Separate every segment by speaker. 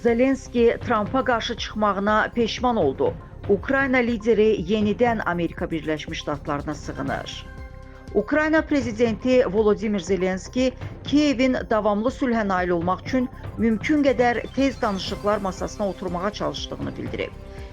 Speaker 1: Zelenski Trampa qarşı çıxmağına peşman oldu. Ukrayna lideri yenidən Amerika Birləşmiş Ştatlarına sığınır. Ukrayna prezidenti Volodimir Zelenski Kiyevin davamlı sülhə nail olmaq üçün mümkün qədər tez danışıqlar masasına oturmağa çalışdığını bildirib.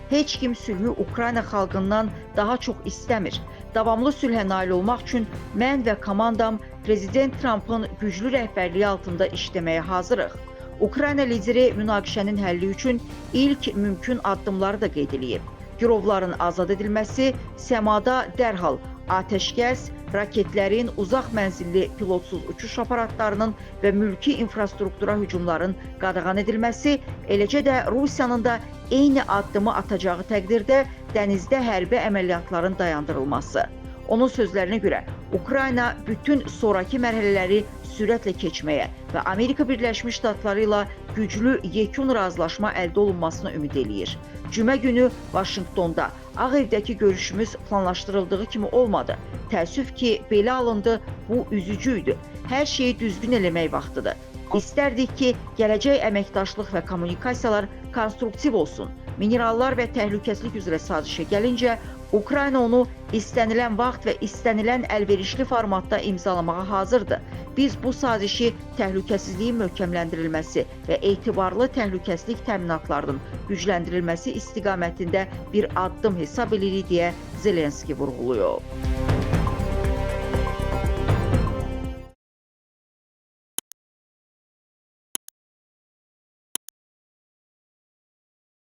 Speaker 1: Heç kim sülhü Ukrayna xalqından daha çox istəmir. Davamlı sülhə nail olmaq üçün mən və komandam Prezident Trampın güclü rəhbərliyi altında işləməyə hazırıq. Ukrayna lideri münaqişənin həlli üçün ilk mümkün addımları da qeyd edib. Girovların azad edilməsi, səmada dərhal atəşkəs, raketlərin, uzaq mənzilli pilotsuz uçuş aparatlarının və mülki infrastruktura hücumların qadağan edilməsi, eləcə də Rusiyanın da eyni addımı atacağı təqdirdə dənizdə hərbi əməliyyatların dayandırılması. Onun sözlərinə görə Ukrayna bütün sonraki mərhələləri sürətlə keçməyə və Amerika Birləşmiş Ştatları ilə güclü yekun razılaşma əldə olunmasına ümid eləyir. Cümə günü Vaşinqtonda Ağ Evdəki görüşümüz planlaşdırıldığı kimi olmadı. Təəssüf ki, belə alındı, bu üzücü idi. Hər şeyi düzgün eləmək vaxtıdır. İstərdik ki, gələcək əməkdaşlıq və kommunikasiyalar konstruktiv olsun. Minerallar və təhlükəsizlik üzrə sazişə gəlincə, Ukrayna onu istənilən vaxt və istənilən əlverişli formatda imzalamağa hazırdır. Biz bu sazişi təhlükəsizliyin möhkəmləndirilməsi və etibarlı təhlükəsizlik təminatlarının gücləndirilməsi istiqamətində bir addım hesab edirik deyə Zelenski vurğulayıb.